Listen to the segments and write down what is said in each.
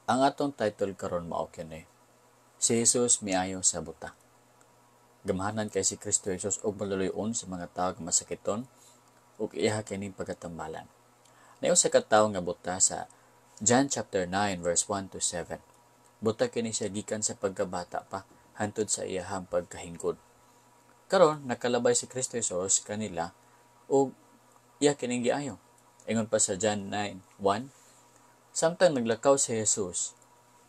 Ang atong title karon mao kini, si Jesus miayo sa buta. Gamahanan kay si Kristo Jesus og maluluyon sa mga tawo nga masakiton ug iya kining pagkatambalan. Nayo sa katawo nga buta sa John chapter 9 verse 1 to 7. Buta kini siya gikan sa pagkabata pa hantod sa iyahang pagkahingkod. Karon nakalabay si Kristo Jesus kanila ug iya kining giayo. Ingon pa sa John 9:1, samtang naglakaw si Jesus,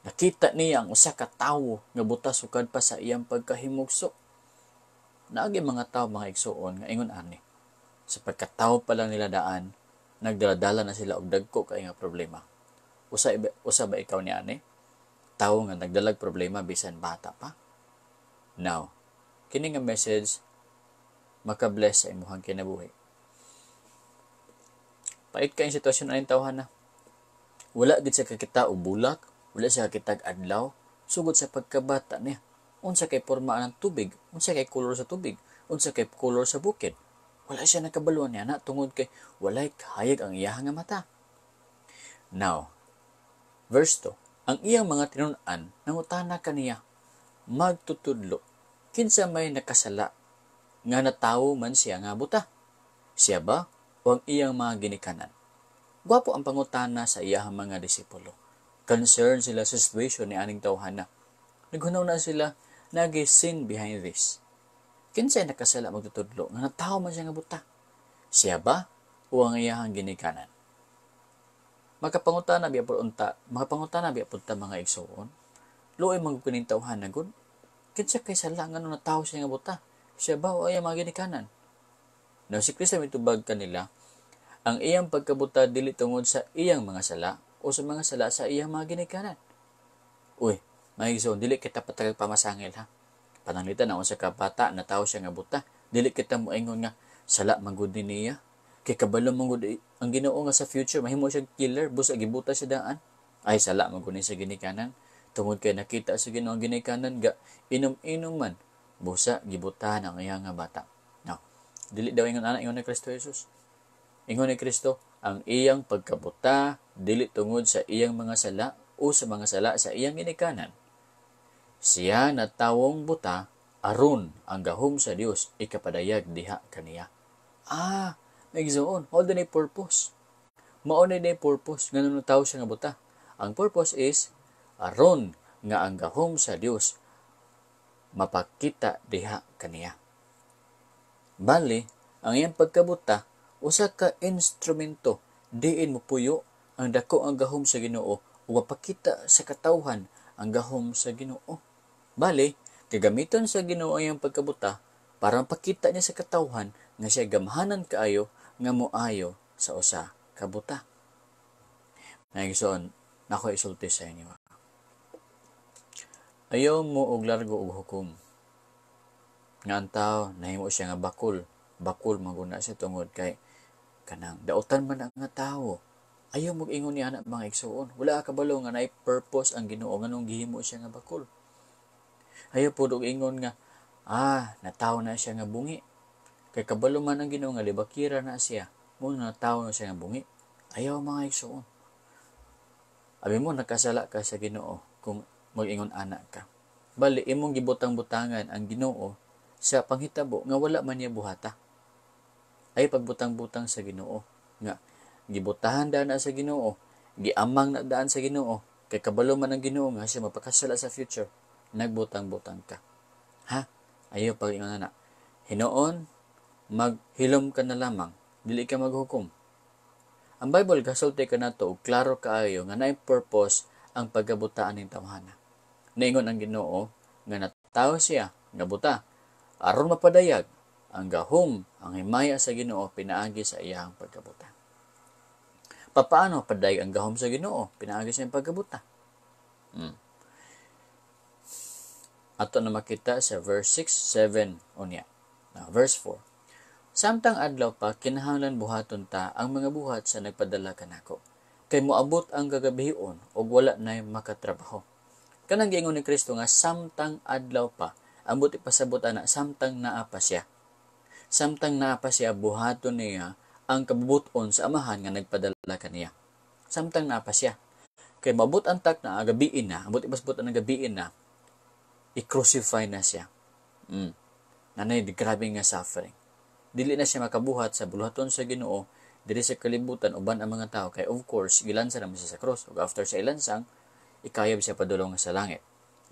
nakita niya ang usa ka tawo nga buta sukad pa sa iyang pagkahimugso. Naagi mga tawo mga igsuon nga ingon ani, sa pagkatawo pa lang nila daan, nagdaladala na sila og dagko kay nga problema. Usa ba ikaw ni ani? Tawo nga nagdalag problema bisan bata pa? Now, kini nga message maka-bless sa imong kinabuhi. Pait kay sitwasyon aning tawhan na. Wala gid sa kakita og bulak, wala sa kakitag adlaw, sugod sa pagkabata niya. Unsa kay porma ng tubig, unsa kay kolor sa tubig, unsa kay kolor sa bukid. Wala siya nakabaluan niya na tungod kay walay kahayag ang iyang nga mata. Now, verse 2. Ang iyang mga tinun-an nangutana kaniya, magtutudlo, kinsa may nakasala nga natawo man siya nga buta? Siya ba o ang iyang mga ginikanan? Gwapo ang pangutana sa iyang mga disipulo. Concerned sila sa situation ni aning tawhana. Naghunaw na sila, nag-sin behind this. Kinsay nakasala magtutudlo nga natawo man siya nga buta? Siya ba o ang iyang ginikanan? Makapangutana biya punta mga igsoon. Luoy magkuning tawhana gud. Kinsa kay sala nga natawo siya nga buta? Siya ba o iyang mga ginikanan? Now si Kristo mitubag kanila, ang iyang pagkabuta dili tungod sa iyang mga sala o sa mga sala sa iyang mga ginikanan. Uy, mga igsoon, dili kita patagag pamasangil ha. Pananglitan na sa kabata na tao siya nga buta, dili kita moingon nga sala manggod niya. Kay kabalo manggod ang Ginoo nga sa future mahimo siya killer, busa gibuta siya daan. Ay sala manggod ni sa ginikanan. Tungod kay nakita sa Ginoo ang ginikanan ga inom-inom man, busa gibutahan ang iyang nga bata. Now, dili daw ingon ana ingon ni Kristo Jesus. Ingon ni Kristo, ang iyang pagkabuta dili tungod sa iyang mga sala o sa mga sala sa iyang ginikanan. Siya na tawong buta aron ang gahom sa Dios ikapadayag diha kaniya. May igsoon, mao din purpose. Mao ni purpose nganong tawo siya nga buta. Ang purpose is aron nga ang gahom sa Dios mapakita diha kaniya. Bali, ang iyang pagkabuta usa ka instrumento diin mopuyo ang dako ang gahom sa Ginoo ug mapakita sa katawhan ang gahom sa Ginoo. Bali, gagamiton sa Ginoo ang iyang pagkabuta para mapakita niya sa katawhan nga siya gamhanan kaayo nga moayo sa usa ka buta. Nagsoon, nako isulti sa inyo. Ayaw mo og largo og hukom. Nga ang tao nahimo siya nga bakul maguna siya tungod kay kanang dautan man ang nga tawo. Ayaw mo ingon ni anak mga igsoon. Wala ka balo nga naay purpose ang Ginoo nganong gihimo siya nga bakul. Ayaw pud og ingon nga natawo na siya nga bungi. Kay kabalo man ang Ginoo nga libakira na siya. Mo natawo na siya nga bungi. Ayaw mga igsoon. Abi mo nakasala ka sa Ginoo kung mag-ingon anak ka. Bali imong gibutang-butangan ang Ginoo sa panghitabo nga wala man niya buhata. Ay pagbutang-butang sa Ginoo nga gibutahan daan na sa Ginoo, giamang na daan sa Ginoo, kay kabalo man ang Ginoo nga siya mapakasala sa future, nagbutang-butang ka. Ha? Ayaw pag-ingon na. Hinoon, maghilom ka na lamang, dili ka maghukom. Ang Bible gasulti ka nato og klaro kaayo nga naay purpose ang pagkabutaan ning tawhana. Naingon ang Ginoo nga natawo siya nga buta aron mapadayag ang gahom, ang himaya sa Ginoo pinaagi sa iyang pagkabuta. Paano padayag ang gahom sa Ginoo pinaagi sa iyang pagkabuta? Ato na makita sa verse 6, 7 unya. Now, verse 4. Samtang adlaw pa kinahanglan buhaton ta ang mga buhat sa nagpadala kanako. Kay moabot ang gagabihion ug wala nay makatrabaho. Kanang giingon ni Kristo nga samtang adlaw pa, ambot ipasabot ana samtang naa pa siya. Samtang naa pa siya buhaton niya ang kabubuton sa amahan nga nagpadala kaniya. Samtang naa pa siya. Kay mabot ang tak na gabiin na, abot ibasbot ang gabiin na, i-crucify na siya. Nanay, grabe nga suffering. Dili na siya makabuhat sa buluhaton sa Ginoo, dili sa kalibutan uban ang mga tao, kay of course gilansa naman siya sa cross, ug after sa ilansang ikayab siya padulong sa langit.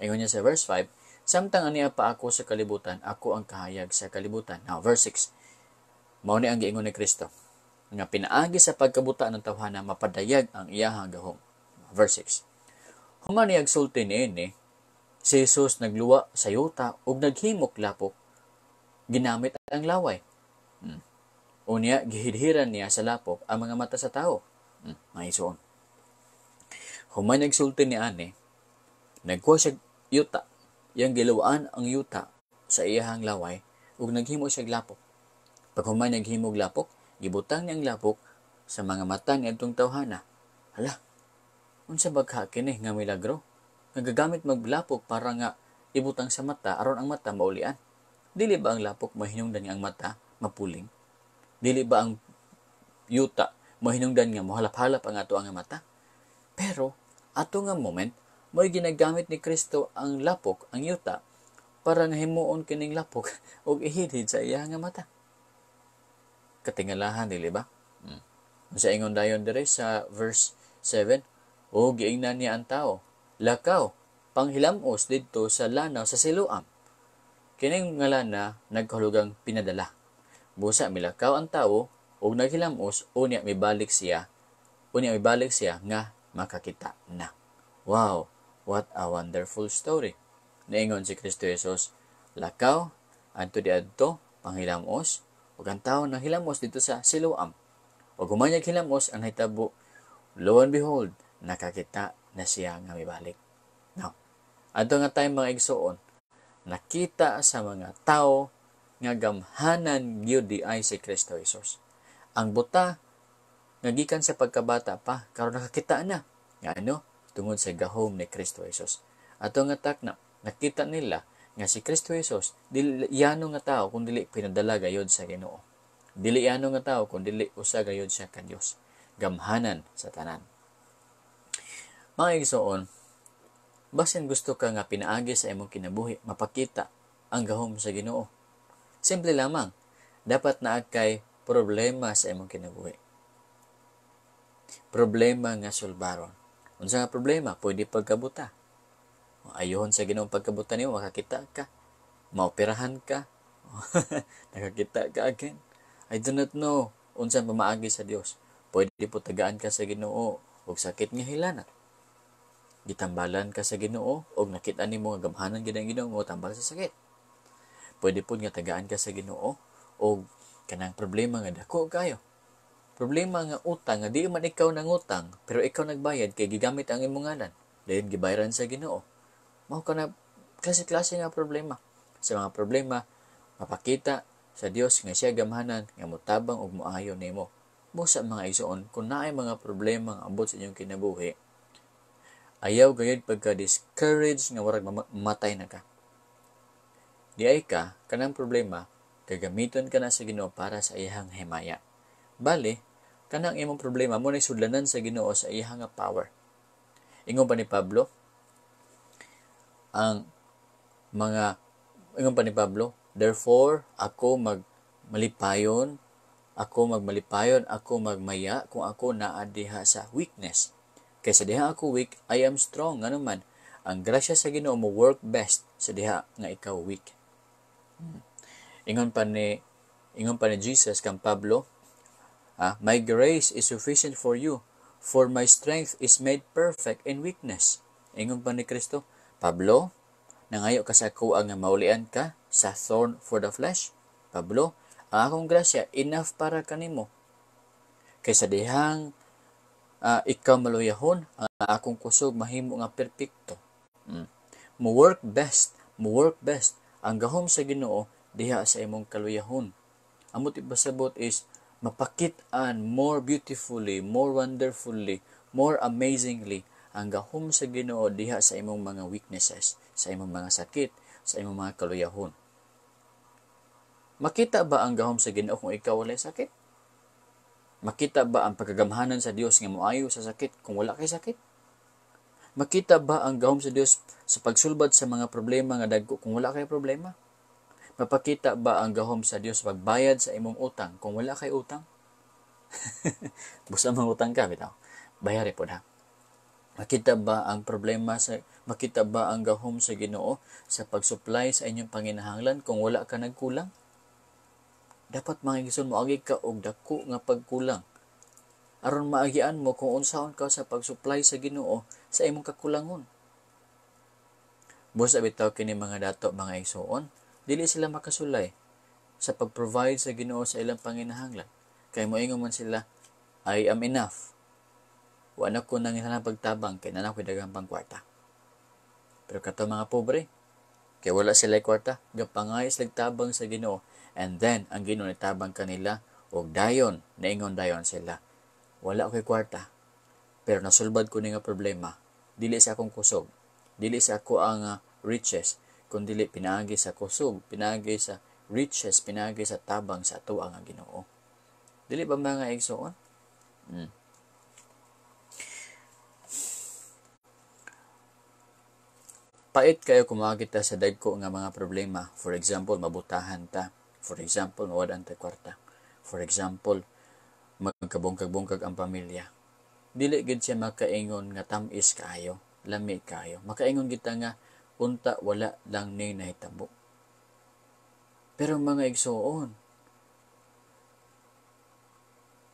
Ingon niya sa verse 5, samtang aniya pa ako sa kalibutan, ako ang kahayag sa kalibutan. Now verse 6, mao ni ang giingon ni Kristo nga pinaagi sa pagkabuta ng tawhana mapadayag ang iyahang gahom. Verse 6, human niya agsulti niini si Jesus nagluwa sa yuta ug naghimok lapok ginamit ang laway. Unya, gihidhiran niya sa lapok ang mga mata sa tao. Mga isuon. Human nagsulti ni ani, nagkuha siya yuta. Yang giluwaan ang yuta sa iyahang laway ug naghimo siya lapok. Pag human naghimog lapok, gibutang niyang lapok sa mga mata ng adtong tawhana. Hala, unsa bagha kini nga milagro? Nagagamit maglapok para nga ibutang sa mata aron ang mata maulian. Dili ba ang lapok mahinungdan nga ang mata mapuling? Dili ba ang yuta mahinungdan nga mohalap-halap ang ato ang mata? Pero ato nga moment mo'y ginagamit ni Kristo ang lapok, ang yuta, para nga himuon kining lapok og ihidhid sa iya nga mata. Katingalahan, dili ba? Sa ingon dayon dire sa verse 7, o giingnan niya ang tao, lakaw, panghilamos didto sa lanaw sa siluam. Kining nga lana nagkahulugang pinadala. Busa milakaw ang tao ug naghilamos unya mibalik siya nga makakita na. Wow, what a wonderful story. Naingon si Kristo Jesus, lakaw adto diadto panghilamos ug ang tao naghilamos dito sa Siloam. Ug humanyag hilamos ang hitabo, lo and behold, nakakita na siya nga mibalik. Now, adto nga tayo mga igsoon, nakita sa mga tao nga gamhanan gyud di ay si Kristo Jesus. Ang buta nga gikan sa pagkabata pa karon nakakita na. Nga ano? Tungod sa gahom ni Kristo Jesus. Ato nga takna, nakita nila nga si Kristo Jesus dili yano nga tao kun dili pinadala gayod sa Ginoo. Dili yano nga tao kun dili usa gayod siya ka Dios. Gamhanan sa tanan. Mga igsoon, basin gusto ka nga pinaagi sa imong kinabuhi, mapakita ang gahom sa Ginoo. Simple lamang, dapat naa kay problema sa imong kinabuhi. Problema nga sulbaron. Unsa nga problema? Pwede pagkabuta. Ayohon sa Ginoong pagkabuta niyo, makakita ka. Maoperahan ka. Nakakita ka again. I do not know. Unsa pamaagi sa Dios. Pwede po tagaan ka sa Ginoo og sakit nga hilana. Gitambalan ka sa Ginoo og nakita nimo nga gamhanan gid ang Ginoo mo tambal sa sakit. Pwede po nga tagaan ka sa Ginoo o kanang problema nga dako kayo. Problema nga utang nga di man ikaw nangutang pero ikaw nagbayad kay gigamit ang imong ngalan. Dayon gibayaran sa Ginoo. Mao kana klase-klase nga problema. Sa mga problema mapakita sa Dios nga siya gamhanan nga motabang og moayo nimo. Mo sa mga igsoon kun naay mga problema nga abot sa inyong kinabuhi, ayaw gayud pagka-discourage nga warag mamatay na ka. Di ay ka, kanang problema, gagamiton ka na sa Ginoo para sa iyang himaya. Bali, kanang imong problema mo na sudlanan sa Ginoo sa iyang power. Ingon pa ni Pablo, therefore, ako magmalipayon, ako magmaya, kung ako naa diha sa weakness. Kaysa diha ako weak, I am strong. Ano man, ang grasya sa Ginoo mo work best sa diha nga ikaw weak. Ingon pa ni Jesus kang Pablo, my grace is sufficient for you, for my strength is made perfect in weakness. Ingon pa ni Kristo, Pablo, nangayo ka sa ako nga maulian ka sa thorn for the flesh. Pablo, ang akong grasya enough para kanimo. Kaysa dihang ikaw maluyahon, ang akong kusog mahimo nga perpekto. Mo work best ang gahom sa Ginoo diha sa imong kaluyahon. Amot ibasabot is mapakit-an more beautifully, more wonderfully, more amazingly ang gahom sa Ginoo diha sa imong mga weaknesses, sa imong mga sakit, sa imong mga kaluyahon. Makita ba ang gahom sa Ginoo kung ikaw walay sakit? Makita ba ang pagkagamhanan sa Dios nga moayo sa sakit kung wala kay sakit? Makita ba ang gahom sa Dios sa pagsulbad sa mga problema nga dagko kung wala kay problema? Mapakita ba ang gahom sa Dios sa pagbayad sa imong utang kung wala kay utang? Busa mang utang ka bitaw. Bayari po na. Makita ba ang gahom sa Ginoo sa pagsupply sa inyong panginahanglan kung wala ka nagkulang? Dapat mga igsoon moagi ka og dako nga pagkulang. Aron maagian mo kung unsaon ka sa pagsupply sa Ginoo sa imong kakulangon. Busa bitaw kini mga dato mga igsoon, dili sila makasulay sa pag-provide sa Ginoo sa ilang panginahanglan. Kay moingon man sila, I am enough. Wa na ko nang pagtabang kay nanak ko daghang pangkwarta. Pero kato mga pobre, kay wala sila kwarta, gapangay sila tabang sa Ginoo, and then ang Ginoo nitabang kanila og dayon, naingon dayon sila. Wala ko'y kwarta, pero nasulbad ko ni nga problema. Dili sa akong kusog, dili sa ako ang riches, kundi pinaagi sa kusog, pinaagi sa riches, pinaagi sa tabang sa ato ang Ginoo. Dili ba mga igsoon? Pait kayo kumagi ta sa dagko nga mga problema. For example, mabutahan ta. For example, mawadan ta kwarta. For example, magkabungkag-bungkag ang pamilya. Dili gid siya makaingon nga tamis kaayo, lami kaayo. Makaingon kita nga unta wala lang ni nahitabo. Pero mga igsoon,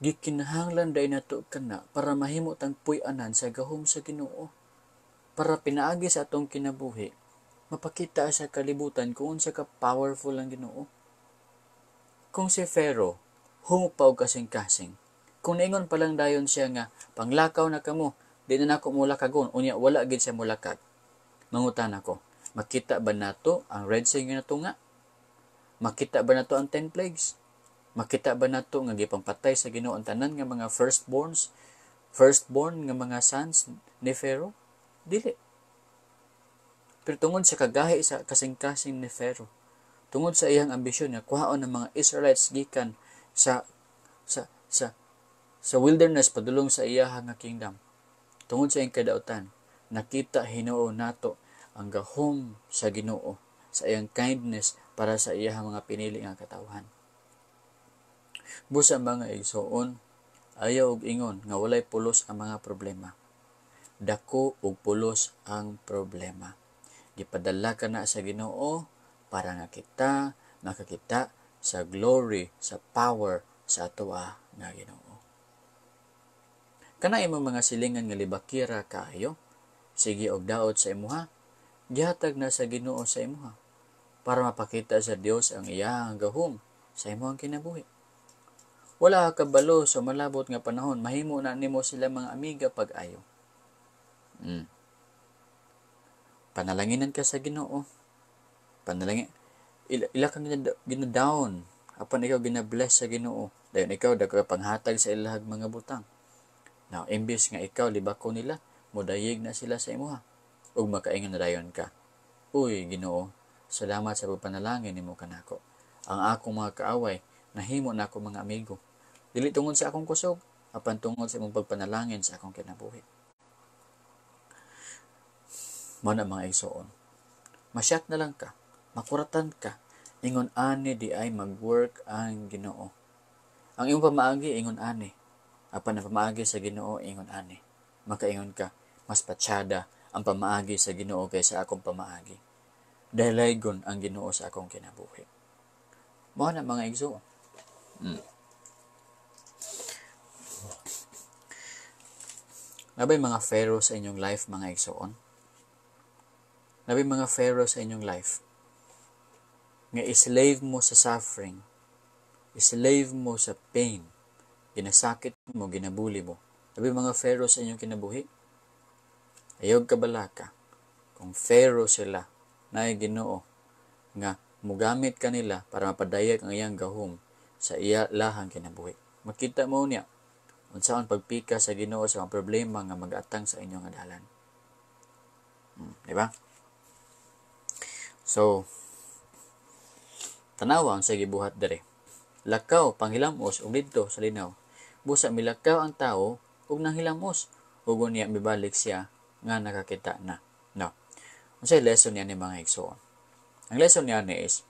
gikinahanglan day nato kana para mahimo tang puy-anan sa gahom sa Ginoo. Para pinaagi sa atong kinabuhi, mapakita sa kalibutan kung unsa ka powerful ang Ginoo. Kung si Pharaoh, hungok pa og kasing-kasing. Kung naingon pa lang dayon siya nga, panglakaw na kamo, di na nako mulakagon, unya wala gid siya mulakag. Mangutan ako, makita ba nato ang Red Sea nga natunga? Makita ba nato ang 10 plagues? Makita ba nato nga gipampatay sa Ginoo ang tanan nga mga firstborn nga mga sons ni Pharaoh? Dili. Pero tungod sa kagahi sa kasing-kasing ni Pharaoh, tungod sa iyang ambisyon nga kuhaon ng mga Israelites gikan sa wilderness padulong sa iyaha nga kingdom. Tungod sa iyang kadautan, nakita Hinoo nato ang gahom sa Ginoo sa iyang kindness para sa iyaha mga pinili nga katawhan. Busa mga igsoon, ayaw og ingon nga walay pulos ang mga problema. Dako ug pulos ang problema. Gipadala ka na sa Ginoo para nga kita makakita sa glory, sa power sa atoa nga Ginoo. Kana imong mga silingan nga libakira kaayo, sige og daot sa imuha, gihatag na sa Ginoo sa imuha para mapakita sa Dios ang iyang gahom sa imong kinabuhi. Wala ka kabalo sa malabot nga panahon, mahimo na nimo sila mga amiga pag-ayo. Panalanginan ka sa Ginoo. Panalangin. Ila kang gina-down. Apan ikaw gina-bless sa Ginoo. Dayon ikaw dagko panghatag sa ilahag mga butang. Now, imbis nga ikaw libako nila, mudayeg na sila sa imuha. Ug makaingon na dayon ka. Uy, Ginoo, salamat sa pagpanalangin nimo kanako. Ang akong mga kaaway nahimo na ako mga amigo. Dili tungod sa akong kusog, apan tungod sa imong pagpanalangin sa akong kinabuhi. Mao na mga igsoon. Masyat na lang ka, makuratan ka, ingon ani di ay mag-work ang Ginoo. Ang imong pamaagi ingon ani, apan ang pamaagi sa Ginoo ingon ani. Makaingon ka, mas patsyada ang pamaagi sa Ginoo kaysa akong pamaagi. Dahil laygon ang Ginoo sa akong kinabuhi. Mao na mga igsoon. Nabay mga Pharaoh sa inyong life mga igsoon. Nabay mga Pharaoh sa inyong life. Nga islave mo sa suffering. Islave mo sa pain. Ginasakit mo, ginabuli mo. Nabay mga Pharaoh sa inyong kinabuhi. Ayog kabalaka. Kung Pharaoh sila, na Ginoo, nga mugamit kanila para mapadayag ang iyang gahom sa lahang kinabuhi. Makita mo niya, unsaon pagpika sa Ginoo sa mga problema nga mag-atang sa inyong adalan. Diba? So, tanawa ang sige buhat dere. Lakaw, panghilamos, ug dito sa linaw. Busa milakaw ang tao, ug nanghilamos. Ug niya mibalik siya nga nakakita na. No. Unsay lesson niya ni mga igsoon? Ang lesson niya is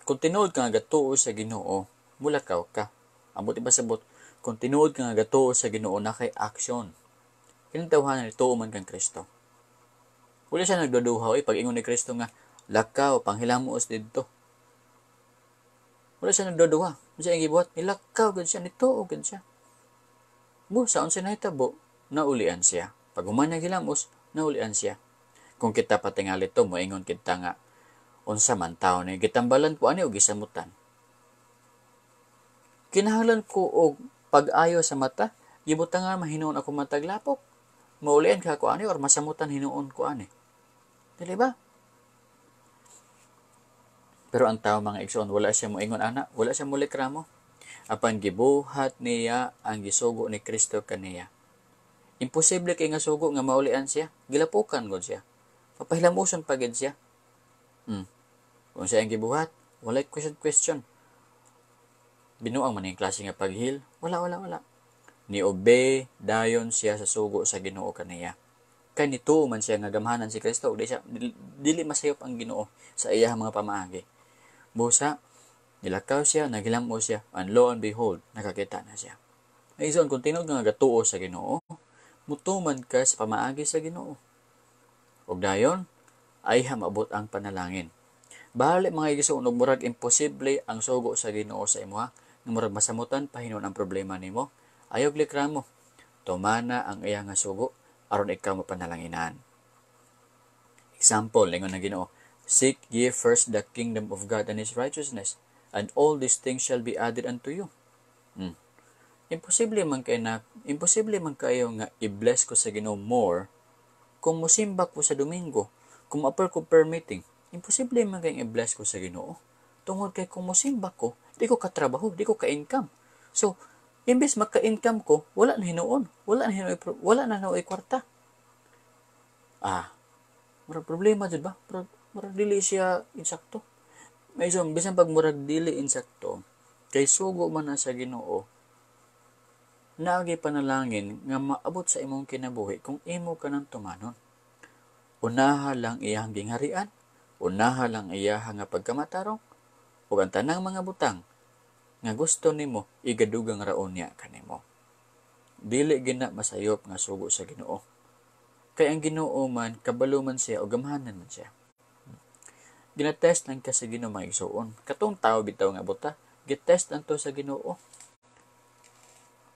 kung tinuod ka nga gatuo sa Ginoo, mulakaw ka. Ambot iba sabot, kung tinuod ka nga gatuo sa Ginoo na kay action. Kinatawhanan ni tuo man kang Kristo. Wala siya nagduduha pag ingon ni Kristo nga lakaw panghilamuos didto. Wala siya nagduduha. Unsa ang gibuhat? Nilakaw gid siya, nituo gid siya. Sa unsa nahitabo, naulian siya. Pag human naghilamos, naulian siya. Kung kita patingali to, moingon kita nga unsa man tawo ni gitambalan ko ani og gisamutan. Kinahanglan ko og pag-ayo sa mata, gibutang nga mahinuon ako matag lapok. Maulian ka ko ani or masamutan hinuon ko ani. Dili ba? Pero ang tao mga igsoon, wala siya moingon ana, wala siya mulikramo. Apan gibuhat niya ang gisugo ni Kristo kaniya. Imposible kay nga sugo nga maulian siya, gilapukan gud siya. Papahilamuson pa gid siya. Kung siya ang gibuhat, wala question. Binuang man yung klase nga paghil, wala. Ni obey dayon siya sa sugo sa Ginoo kaniya. Kay nituo man siya nga gamhanan si Kristo, dili masayop ang Ginoo sa iyang mga pamaagi. Busa, nilakaw siya, naghilamo siya, and lo and behold, nakakita na siya. Ayun, kung tinuod nga gatuo sa Ginoo, mutuman ka sa pamaagi sa Ginoo. Ug dayon ay hamabot ang panalangin. Bali mga igsoon, ug murag imposible ang sugo sa Ginoo sa imuha, nga murag masamutan pahinon ang problema nimo. Ayog likramo, tumana ang iya nga sugo aron ikaw mapanalanginan. Example, lingon ng Ginoo, seek ye first the kingdom of God and His righteousness, and all these things shall be added unto you. Imposible man kayo nga i-bless ko sa Ginoo more kung musimba ko sa Domingo, kung ma-appear ko per meeting. Imposible man kayo i-bless ko sa Ginoo. Tungod kay kung musimba ko, di ko katrabaho, di ko ka-income. So, imbes magka-income ko, wala na hinuon, wala na hinuoy kwarta. Murag problema jud ba? Murag dili siya insakto. May bisan pag murag dili insakto, kay sugo man na sa Ginoo, naagi panalangin nga maabot sa imong kinabuhi kung imo ka nang tumanon. Unaha lang iyang gingharian, unaha lang iyang nga pagkamatarong, ug ang tanang mga butang nga gusto nimo igadugang raon niya kanimo. Dili gina masayop nga sugo sa Ginoo. Kay ang Ginoo man kabalo man siya o gamhanan man siya. Ginatest lang ka sa Ginoo mga igsoon. Katong tao bitaw nga buta, gitest anto sa Ginoo.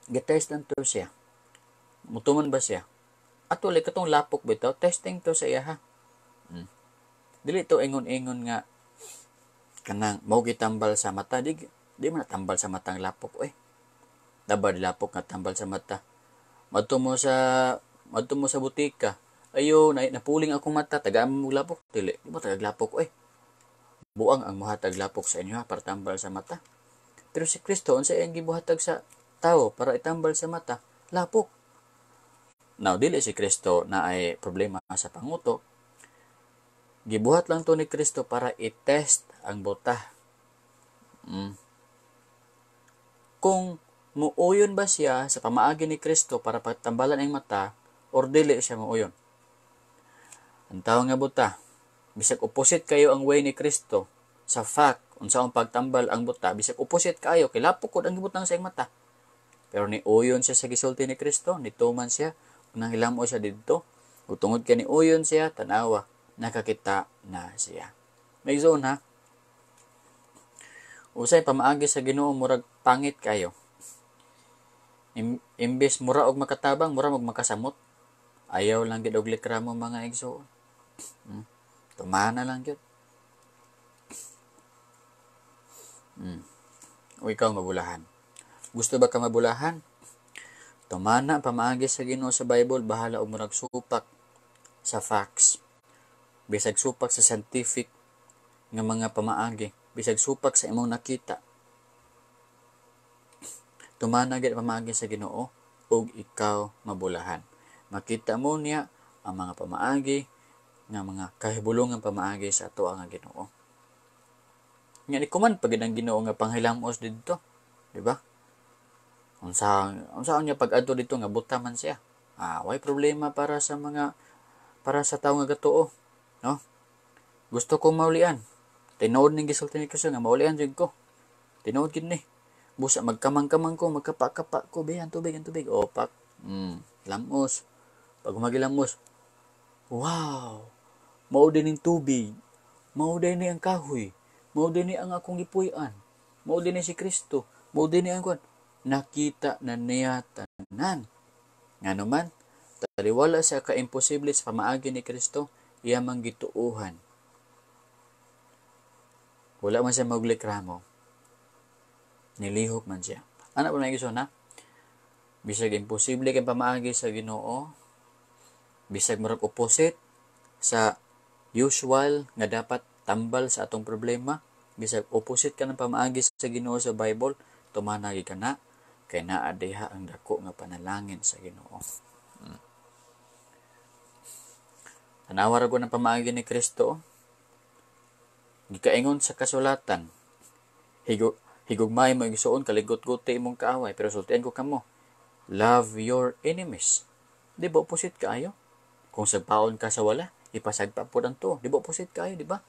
Gitest anto siya. Mutuman ba siya? At wala katong lapok bitaw, testing to sa iya ha. Dili to ingon-ingon nga kanang mao gitambal sa mata, di man natambal sa matang lapok Dabad lapok nga tambal sa mata. Madto mo sa butika. Ayo, napuling akong mata, tagaan mo lapok. Dili, di ba tagaglapok Buang ang muhatag lapok sa inyo para tambal sa mata. Pero si Kristo, unsa iyang gibuhatag sa tao para itambal sa mata? Lapok. Now, dili si Kristo na ay problema sa panguto. Gibuhat lang to ni Kristo para i-test ang buta. Kung muuyon ba siya sa pamaagi ni Kristo para patambalan ang mata, or dili siya muuyon. Ang tao nga buta, bisag opposite kayo ang way ni Kristo sa fact, unsaong pagtambal ang buta, bisag opposite kayo, kay lapok ko ang gibutang sa iyang mata. Pero ni uyon siya sa gisulti ni Kristo, nituman siya, nang hilamo siya dito, ug tungod kay ni uyon siya, tanawa, nakakita na siya. May zone ha? Usay pamaagi sa Ginoo murag pangit kayo. Imbes mura og makatabang, mura og makasamot. Ayaw lang gid og likramo mga igsoon. Tumana lang gyud. O ikaw mabulahan. Gusto ba ka mabulahan? Tumana pamaagi sa Ginoo sa Bible, bahala og murag supak sa facts. Bisag supak sa scientific nga mga pamaagi, bisag supak sa imong nakita. Tumana gid pamaagi sa Ginoo ug ikaw mabulahan. Makita mo niya ang mga pamaagi nga mga kahibulongang pamaagi sa ato nga Ginoo. Nga ni kuman pag ang Ginoo nga panghilamos didto, di ba? Unsaon niya pag adto dito nga buta man siya. Way problema para sa tao nga gatuo, no? Gusto ko maulian. Tinuod ning gisulti ni Kristo nga maulian jud ko. Tinuod gid ni. Busa magkamang-kamang ko, magkapa-kapa ko, ang tubig. Opak. Lamos. Pag magilamos, wow! Mao din ning tubig. Mao din ni ang kahoy. Mao din ni ang akong gipuy-an. Mao din ni si Kristo. Mao din ni ang kwan. Nakita na niya tanan. Ngano man, taliwala sa ka-imposible sa pamaagi ni Kristo, iya mang gituuhan. Wala man siya maglikramo. Nilihok man siya. Ano pa may gusto na? Bisag imposible kay pamaagi sa Ginoo, bisag murag opposite sa usual nga dapat tambal sa atong problema, bisag opposite ka ng pamaagi sa Ginoo sa Bible, tumanagi ka na, kay naa diha ang dako nga panalangin sa Ginoo. Tanawar ko ng pamaagi ni Kristo, gikaingon sa kasulatan, higugmay mo igsuon, kaligot-guti imong kaaway, pero sultian ko kamo, love your enemies. Di ba opposite kaayo? Kung sagpaon ka sa wala, ipasagpa po ang to. Di ba opposite kaayo, di ba?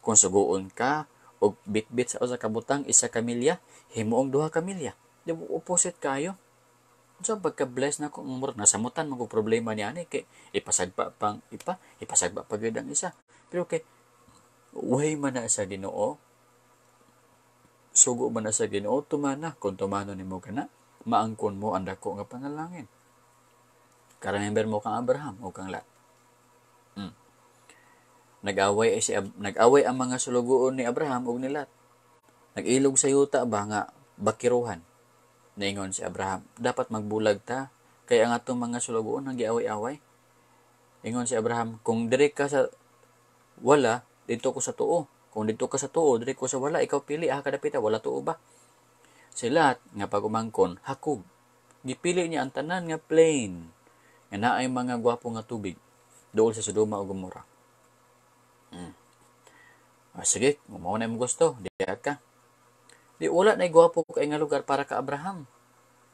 Kung suguon ka, o bit-bit sa usa ka butang, isa kamilya, himuong duha kamilya. Di ba opposite kaayo? So, pagka-bless na kung nasamutan, problema niya ani, kay ipasagpa pa gid ang isa. Pero kay, way man na sa Ginoo, sugo man na sa Ginoo, tumana, kung tumano ni mo ka na, maangkon mo ang dako nga panalangin. Karamember mo kang Abraham o kang Lot. Nag-away ang mga sulugoon ni Abraham o ni Lot. Nag-ilog sa yuta ba nga bakiruhan. Naingon si Abraham, dapat magbulag ta, kaya ang atong mga sulugoon nagiaway-away. Ingon si Abraham, kung dire ka sa wala, dito ko sa tuo. Kung dito ka sa tuo, dire ko sa wala, ikaw pili, kadapita, wala tuo ba? Si Lot, nga pag-umangkon, hakog. Gipili niya ang tanan nga plain, nga naay mga gwapo nga tubig, dool sa Sodoma o Gomora. Sige, gumawa na yung gusto, di ka. Di wala na gwapo kay nga lugar para ka Abraham.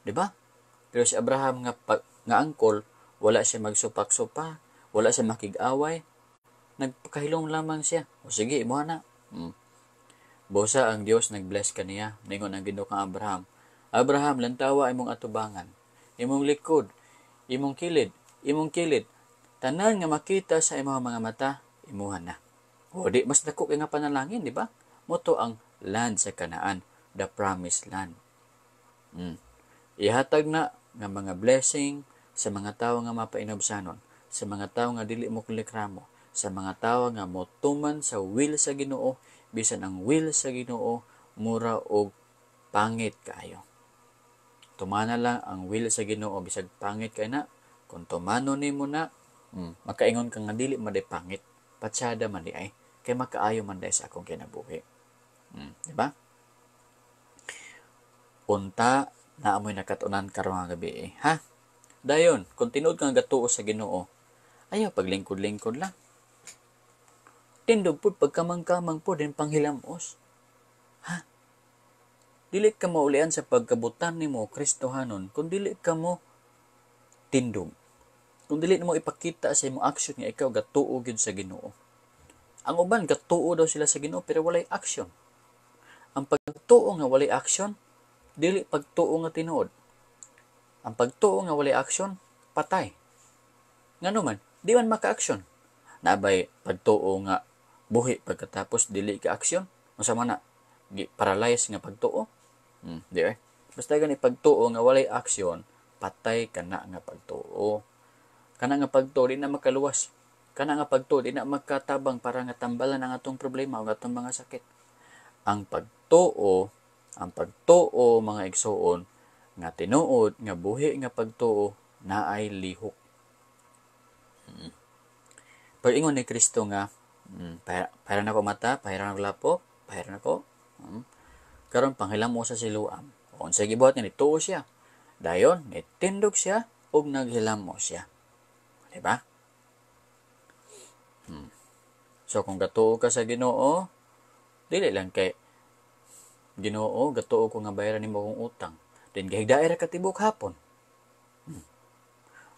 Di ba? Pero si Abraham nga angkol, wala siya magsupak-supa, wala siya makig-away, nagpakahilom lamang siya. O sige, imuha na. Bosa ang Dios nag-bless kaniya, ningon ang Ginoo kang Abraham. Abraham, lantawa imong atubangan, imong likod, imong kilid, tanan nga makita sa imong mga mata, imuha na. O di mas dako kay nga panalangin, di ba? Moto ang land sa Kanaan, the promised land. Ihatag na nga mga blessing sa mga tawo nga mapainobsanon, sa mga tawo nga dili mo kulikramo, sa mga tawo nga motuman sa will sa Ginoo, bisan ang will sa Ginoo mura og pangit kaayo. Tumana lang ang will sa Ginoo bisag pangit kay na, kung tumano nimo na, makaingon ka nga dili man day pangit, patsyada man di ay, kay makaayo man day sa akong kinabuhi. Di ba? Unta na amoy nakatunan karon nga gabi ha? Dayon, kung tinuod kang gatuo sa Ginoo, ayaw paglingkod-lingkod lang. Tindog po, pagkamang-kamang po din panghilamos. Ha? Dili ka maulian sa pagkabutan ni mo, Kristohanon, kung dili ka mo tindog. Kung dili mo ipakita sa imong action nga ikaw gatuo gyud sa Ginoo. Ang uban gatuo daw sila sa Ginoo pero walay action. Ang pagtuo nga walay action, dili pagtuo nga tinuod. Ang pagtuo nga walay action, patay. Ngano man, di man maka-action. Nabay pagtuo nga buhi pagkatapos dili ka action, unsa man na paralyze nga pagtuo. Di ay. Basta gani pagtuo nga walay action, patay kana nga pagtuo. Kana nga pagtuo di na makaluwas. Kana nga pagtuo di na makatabang para nga tambalan ang atong problema o atong mga sakit. Ang pagtuo mga igsoon nga tinuod nga buhi nga pagtuo naay lihok. Pag-ingon ni Kristo nga pahiran ako mata, pahiran ako lapo, pahiran ako karon panghilam mo sa siluam. O unsa gibuhat niya, nituo siya. Dayon nitindog siya ug naghilam mo siya. Di ba? So kung gatuo ka sa Ginoo, dili lang kay Ginoo, gatuo ko nga bayaran nimo akong utang. Then gahigdaay ra ka tibok hapon.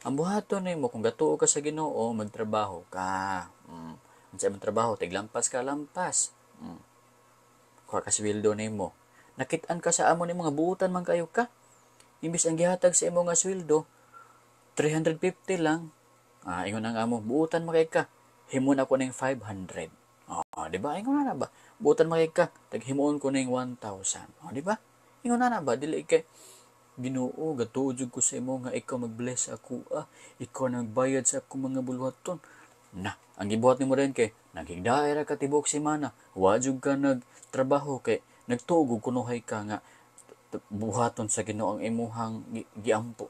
Ang buhaton nimo kung gatuo ka sa Ginoo, magtrabaho ka. Unsa man trabaho, tiglampas ka lampas. Kuha ka sweldo nimo. Nakit-an ka sa amo nimo nga buutan man kayo ka. Imbis ang gihatag sa imo nga sweldo 350 lang. Ingon ang amo, buutan makay ka. Himon ako ning 500. Di ba? Ingon na ba? Buutan makay ka. Taghimuon ko ning 1,000. Di ba? Ingon na ba? Dili kay Ginoo, gatuo jud ko sa imo nga ikaw mag-bless ako. Ikaw nagbayad sa akong mga bulwaton. Ang gibuhat nimo rin kay naghigdaay ra ka tibok semana. Wa jud ka nagtrabaho kay nagtuog kunuhay ka nga buhaton sa Ginoo ang imuhang giampo.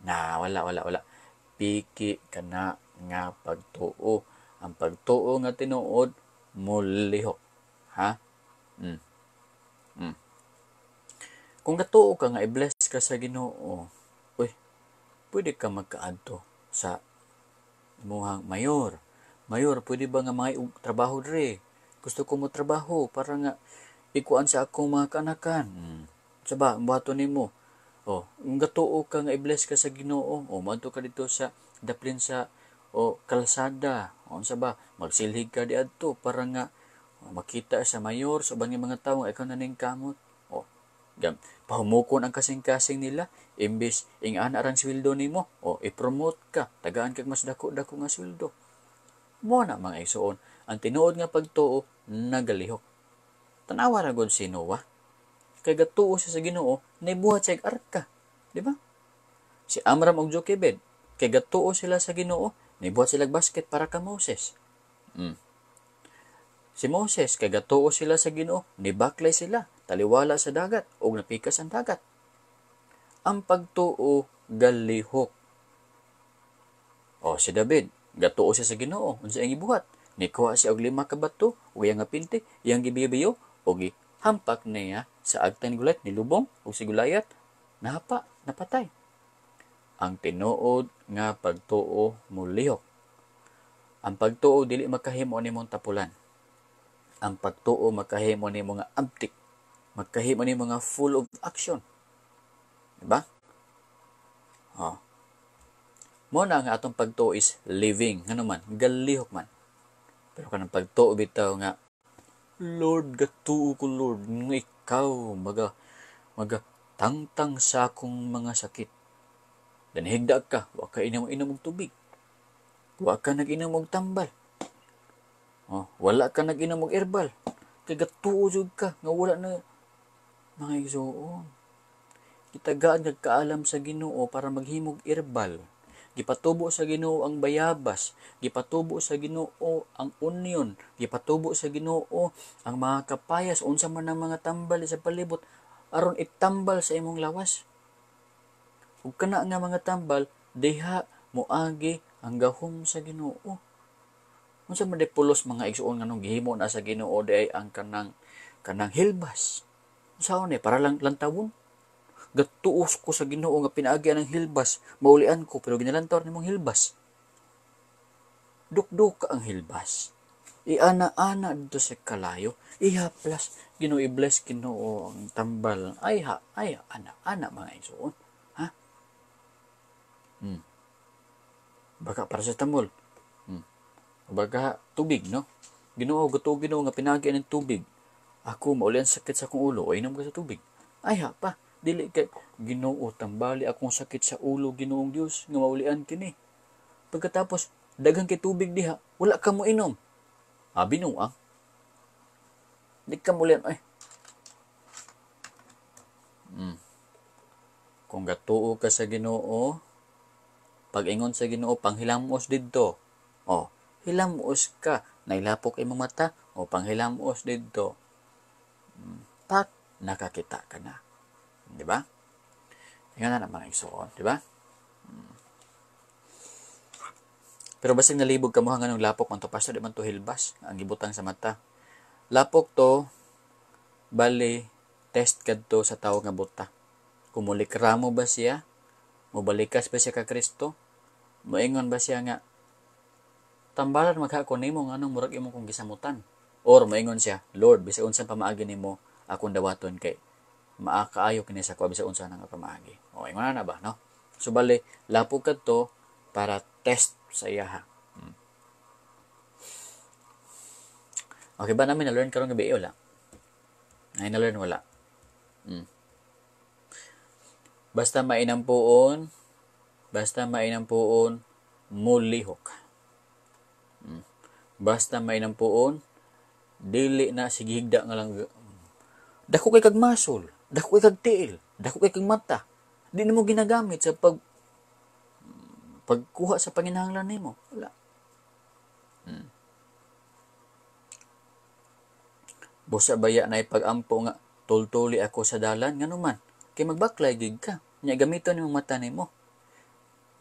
Wala. Piki kana nga pagtuo. Ang pagtuo nga tinuod mulihok. Ha? Kung gatuo ka nga i-bless ka sa Ginoo, pwede ka magkaadto sa imuhang mayor. Mayor, pwede ba nga may trabaho dre? Gusto ko mo trabaho para nga ikuan sa akong mga kanakan. Saba, ang bato nimo. Kung gatuo ka nga i-bless ka sa Ginoo, madto ka dito sa daplin sa kalsada. Unsa ba, magsilhig ka di adto para nga makita sa mayor sa ubang mga tawo nga ikaw naning kamot. Pahumukon ang kasing-kasing nila imbis ingana arang sweldo nimo i-promote ka tagaan kag mas dako-dako nga sweldo. Mo na mga igsoon, ang tinuod nga pagtuo nagalihok. Tanawa ra gud si Noah. Kay gatuo siya sa Ginoo, nibuhat siya arka, di ba? Si Amram ug Jochebed, kay gatuo sila sa Ginoo, nibuhat sila basket para ka Moses. Si Moses, kay gatuo sila sa Ginoo, nibaklay sila, taliwala sa dagat, o napikas ang dagat. Ang pagtuo, galihok. Si David, gatuo siya sa Ginoo, unsa ang gibuhat? Nikuha siya og 5 ka bato, o iyang pinti, iyang gibiyo, o gihampak niya sa agtang ni Gulayat, nilubong, o si Gulayat, napatay. Ang tinuod nga pagtuo, mulihok. Ang pagtuo, dili makahimo nimong tapulan. Ang pagtuo makahimo ni mga abtik, makahimo ni mga full of action. Diba? Mo na nga atong pagtuo is living, ngano man, galihok man. Pero kanang pagtuo bitaw nga, Lord, gatuo ko Lord, nga ikaw magatangtang sa akong mga sakit. Dan higda ka, wa ka inom og tubig. Wa ka nag-inom og tambal. Wala ka nag-inom og herbal. Kay gatuo jud ka nga wala na mga igsoon. Gitagaan kag kaalam sa Ginoo para maghimog herbal. Gipatubo sa Ginoo ang bayabas, gipatubo sa Ginoo ang onion, gipatubo sa Ginoo ang mga kapayas unsa man ang mga tambal sa palibot aron itambal sa imong lawas. Ug kana nga mga tambal diha moagi ang gahom sa Ginoo. Unsa man pulos mga igsuon nganong gihimo na sa Ginoo di ay ang kanang hilbas. Unsaon para lang lantawon? Gatuos ko sa Ginoo nga pinaagi ng hilbas, maulian ko pero ginalantaw nimong hilbas. Dukduk ang hilbas. Iana-ana dito sa kalayo, ihaplas Ginoo i-bless Ginoo ang tambal. Ay ana mga igsuon. Ha? Baka para sa tamol. Baga tubig, no? Ginoo nga pinagi ng tubig. Ako maulian sakit sa akong ulo, o inom ka sa tubig. Ay pa, dili kay Ginoo tambali akong sakit sa ulo, Ginoong Dios nga maulian kini. Pagkatapos daghang kay tubig diha, wala ka mo inom. Binuang. Di ka maulian Kung gatuo ka sa Ginoo, pag-ingon sa Ginoo panghilamos didto. Hilamos ka, nailapok imong mata, panghilamos didto. Nakakita ka na. Di ba? Yan na mga igsoon, di ba? Pero basig nalibog ka mo hanggang ng lapok man to, pastor, di man to hilbas, ang gibutang sa mata. Lapok to, bali, test ka to sa tao nga buta. Kumulikramo ba siya? Mubalikas ba siya ka Kristo? Moingon ba siya nga, tambalan maghakon nimo nga anong murag imo kong gisamutan? Or moingon siya, Lord, bisag unsa pamaagi nimo akong dawaton kay maakaayo kini sa ko bisag unsa nang pamaagi. Ingon na ba, no? So bali, lapog kadto, para test sa iya ha. Okay ba namin na-learn karong gabi? Wala. Ay na-learn wala. Basta mainampuon, mulihok. Basta mainampuon, dili na sigigda nga lang. Dako kay kag masol, dako kay kag tiil, dako kay kag mata. Di nimo ginagamit sa pagkuha sa panginahanglan nimo. Wala. Busa baya na ipag-ampo nga tultuli ako sa dalan nganuman. Kay magbaklay gid ka. Nya gamiton nimo mata nimo.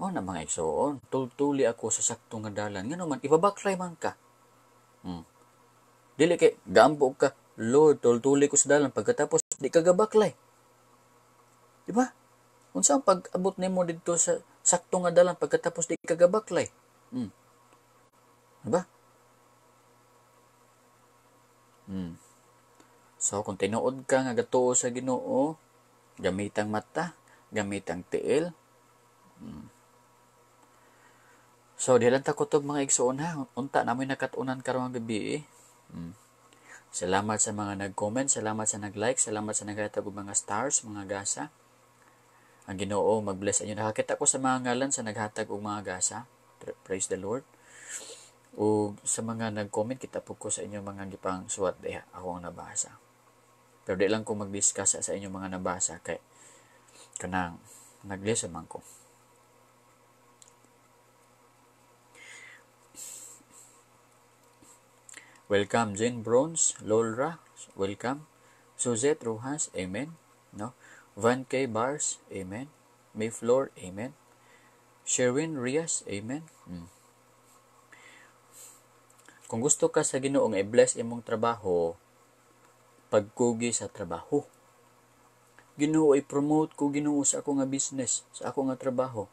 O na mga igsoon, tultuli ako sa saktong nga dalan nganuman ipabaklay man ka. Dili kay gaampo ka, Lord, tultuli ko sa dalan pagkatapos di ka gabaklay. Di ba? Unsa ang pag-abot nimo didto sa saktong nga dalan pagkatapos di ka gabaklay? Di ba? So, kung tinuod ka nga gatuo sa Ginoo, gamitang mata, gamitang tiil. So, di lang ta kutob mga igsoon ha. Unta namin nakatunan karong gabi eh. Salamat sa mga nag-comment, salamat sa nag-like, salamat sa naghatag og mga stars, mga gasa. Ang Ginoo mag-bless inyo. Nakakita ko sa mga ngalan sa naghatag og mga gasa. Praise the Lord. O sa mga nag-comment, kita po ko sa inyo mga gipang suwat diha. Ako ang nabasa. Pero di lang ko mag-discuss sa inyo mga nabasa kay kanang nag-listen man ko. Welcome Jane Bronze, Lolra, welcome. Suzette Rojas, amen. No? Van K. Bars, amen. Mayfloor, amen. Sherwin Rias, amen. Kung gusto ka sa Ginoo nga i-bless imong trabaho, pagkugi sa trabaho. Ginoo i-promote ko Ginoo sa ako nga business, sa ako nga trabaho.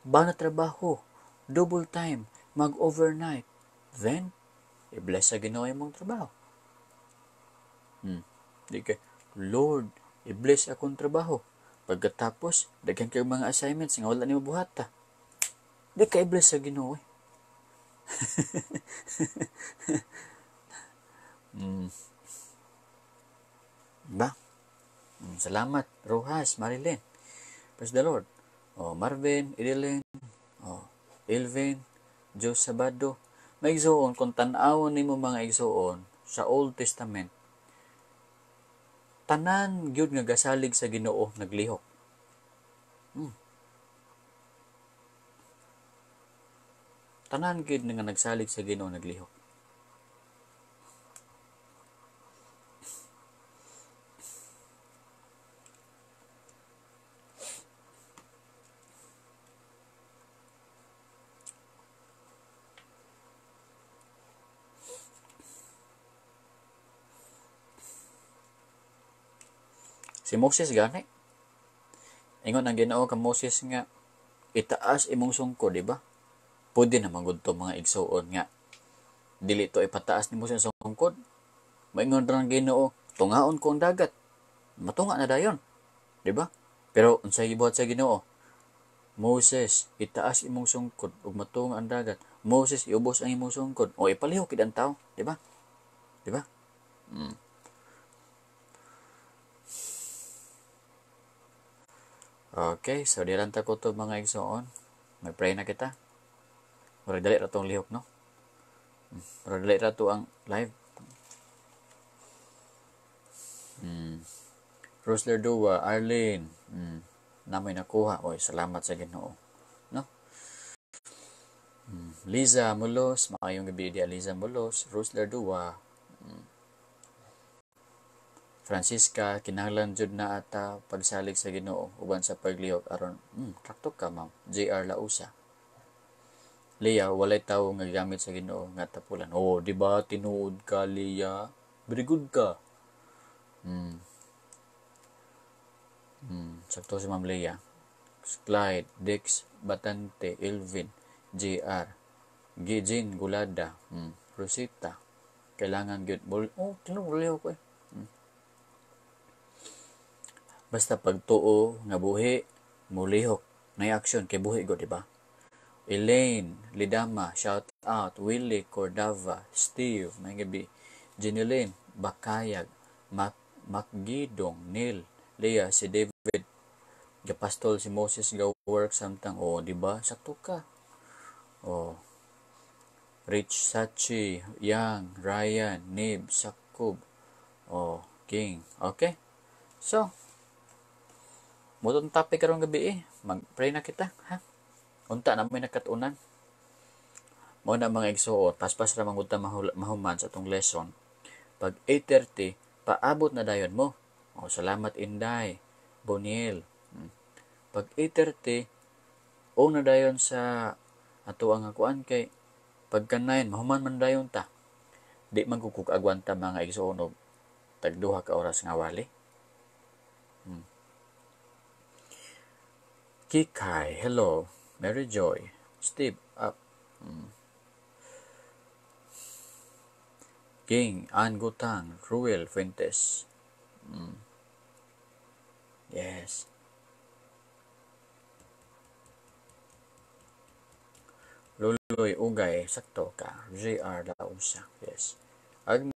Ba na trabaho, double time, mag-overnight. Then, i-bless sa Ginoo imong trabaho. Di kay, Lord, i-bless akong trabaho. Pagkatapos, daghan kay mga assignments nga wala nimo buhata. Di ka i-bless sa Ginoo. Ba? Salamat, Rojas, Marilyn. Praise the Lord. Marvin, Edeline, Elvin, Diyos Sabado. May igsoon, kung tan-awon nimo mga igsoon sa Old Testament, tanan gyud nga gasalig sa Ginoo naglihok. Tanan gyud nga nagsalig sa Ginoo naglihok. Si Moses gani. Ingon ang Ginoo ka Moses nga itaas imong sungko, di ba? Pwede naman gud to mga igsoon nga dili to ipataas nimo sa sungkod. Maingon ra ang Ginoo, tungaon ko ang dagat. Matunga na dayon, di ba? Pero unsay gibuhat sa Ginoo? Moses, itaas imong sungkod ug matunga ang dagat. Moses, iubos ang imong sungkod o ipalihok kid ang tawo, di ba? Di ba? Okay, so di lang ta ko to mga igsoon. Mag-pray na kita. Murag dali ra tong lihok, no? Murag dali ra to ang live. Rosler Dua, Arlene, namoy nakuha. Oy, salamat sa Ginoo, no? Liza Mulos, maayong gabi di Liza Mulos, Rosler Dua, Francisca, kinahanglan jud na ata pagsalig sa Ginoo uban sa paglihok aron rakto ka ma'am. JR Lausa. Leah, walay tawo nga gamit sa Ginoo nga tapulan. Di ba tinuod ka Leah? Very good ka. Sakto si Ma'am Leah. Clyde, Dex, Batante, Elvin, JR, Gijin, Gulada, Rosita. Kailangan gyud tinuod ko eh. Basta pagtuo nga buhi, mulihok. May action kay buhi go, di ba? Elaine, Lidama, shout out, Willie, Cordava, Steve, may gabi, Jeneline, Bakayag, Macgidong, Neil, Leah, si David, Gapastol, si Moses, go work samtang, di ba? Sakto ka. Rich, Sachi, Yang, Ryan, Nib, Sakub, King. Okay? So, mutong topic karong gabi mag-pray na kita, ha? Unta na may nakatunan. Mo na mga igsuot, paspas ra man ta mahuman sa atong lesson. Pag 8:30, paabot na dayon mo. Salamat Inday, Boniel. Pag 8:30, na dayon sa ato ang akuan kay pagka 9, mahuman man dayon ta. Di man kukugagwan ta mga igsuon og tagduha ka oras nga wali. Kikay, hello. Mary Joy, Steve, up. King, Ann Gutang, Ruel Fuentes. Yes. Luloy Ugay, sakto ka. JR Lausa. Yes.